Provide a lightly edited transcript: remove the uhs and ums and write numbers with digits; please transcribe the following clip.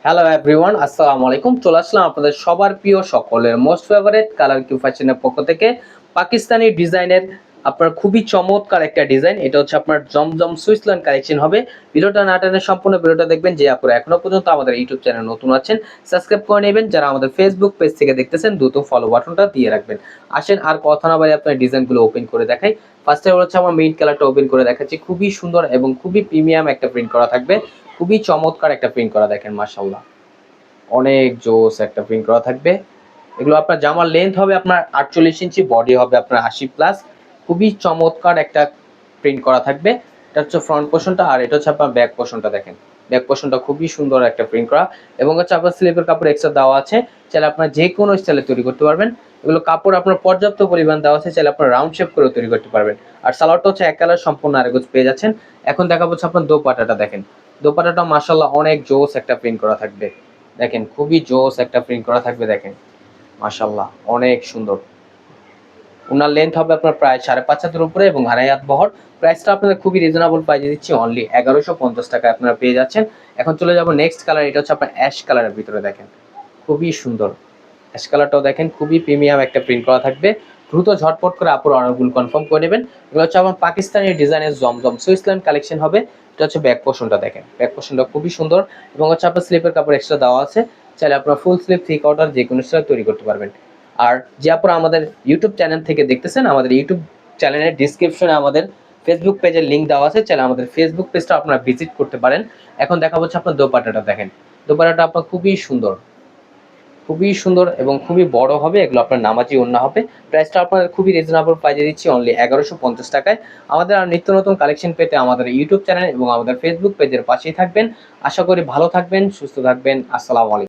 Hello everyone, আসসালামু আলাইকুম। চলে আসলাম আপনাদের সবার প্রিয় সকলের মোস্ট ফেভারিট কালার কিউ ফ্যাশনের পক্ষ থেকে পাকিস্তানি ডিজাইনের আপনার খুবই চমৎকার একটা ডিজাইন। এটা হচ্ছে আপনার জমজম সুইসল্যান্ড কালেকশন হবে। ভিডিওটা না টেনে সম্পূর্ণ ভিডিওটা দেখবেন। যে আপনারা এখনো পর্যন্ত আমাদের ইউটিউব চ্যানেল নতুন আছেন, সাবস্ক্রাইব করে নেবেন। যারা আমাদের ফেসবুক পেজ থেকে দেখতেছেন, দ্রুত ফলো বাটনটা দিয়ে রাখবেন। আসেন আর কথা না বাড়িয়ে আপনার ডিজাইনগুলো ওপেন করে দেখাই। ফার্স্টে হচ্ছে আমার মেইন কালারটা ওপেন করে দেখাচ্ছি। খুবই সুন্দর এবং খুবই প্রিমিয়াম একটা প্রিন্ট করা থাকবে। খুবই চমৎকার একটা প্রিন্ট করা, দেখেন মাশাআল্লাহ, অনেক জোস একটা প্রিন্ট করা থাকবে। এগুলো আপনার জামার লেন্থ হবে আপনার 48 ইঞ্চি, বডি হবে আপনার 80 প্লাস। খুবই চমৎকার একটা প্রিন্ট করা থাকবে। এটা হচ্ছে ফ্রন্ট পোর্শনটা, আর এটা হচ্ছে আপনার ব্যাক পোর্শনটা। দেখেন ব্যাক পোর্শনটা খুবই সুন্দর একটা প্রিন্ট করা, এবং হচ্ছে আপনার স্লিপের কাপড় এক্সট্রা দেওয়া আছে। চাইলে আপনার যে কোনো স্টাইলে তৈরি করতে পারবেন। এগুলো কাপড় আপনার পর্যাপ্ত পরিমাণ দেওয়া আছে, চাইলে আপনার রাউন্ড শেপ করে তৈরি করতে পারবেন। আর সালোয়ারটা হচ্ছে এক কালার সম্পূর্ণ আরেকজ পেয়ে যাচ্ছেন। এখন দেখা হচ্ছে আপনার দোপাটাটা। দেখেন দোপাটাটা মাশাআল্লাহ অনেক জোস একটা প্রিন্ট করা থাকবে। দেখেন খুবই জোস একটা প্রিন্ট করা থাকবে। দেখেন মাশাআল্লাহ অনেক সুন্দর। ওনার লেন্থ হবে আপনার প্রায় 5.5 হাতের উপরে এবং 2.5 হাত বহর। প্রাইসটা আপনাদের খুবই রিজনেবল প্রাইসে দিচ্ছি, অনলি 1150 টাকায় আপনারা পেয়ে যাচ্ছেন। এখন চলে যাব নেক্সট কালার। এটা হচ্ছে আপনার অ্যাশ কালারের ভিতরে। দেখেন খুবই সুন্দর অ্যাশ কালারটাও দেখেন, খুবই প্রিমিয়াম একটা প্রিন্ট করা থাকবে। দ্রুত ঝটপট করে আপুর অর্ডারগুলো কনফার্ম করে নেবেন। এগুলো হচ্ছে আমার পাকিস্তানি ডিজাইনের জমজম সুইসল্যান্ড কালেকশন হবে। এটা হচ্ছে ব্যাক পোর্শনটা। দেখেন ব্যাক পোর্শনটা খুবই সুন্দর, এবং হচ্ছে আপনার স্লিপের কাপড় এক্সট্রা দেওয়া আছে। চাইলে আপনার ফুল স্লিপ থ্রি কোয়ার্টার যে কোনো স্টাইল তৈরি করতে পারবেন। আর যে আপনারা আমাদের ইউটিউব চ্যানেল থেকে দেখতেছেন, আমাদের ইউটিউব চ্যানেলের ডিসক্রিপশনে আমাদের ফেসবুক পেজের লিঙ্ক দেওয়া আছে, চাইলে আমাদের ফেসবুক পেজটা আপনারা ভিজিট করতে পারেন। এখন দেখা হচ্ছে আপনার দোপাট্টাটা। দেখেন দোপাট্টাটা আপনার খুবই সুন্দর, খুবই সুন্দর এবং খুবই বড় হবে। এগুলো আপনার নামাজি ওড়না হবে। প্রাইসটা আপনাদের খুবই রিজনেবল প্রাইসে দিচ্ছি, অনলি 1150 টাকায়। আমাদের আর নিত্য নতুন কালেকশন পেতে আমাদের ইউটিউব চ্যানেল এবং আমাদের ফেসবুক পেজের পাশেই থাকবেন। আশা করি ভালো থাকবেন, সুস্থ থাকবেন। আসসালামু আলাইকুম।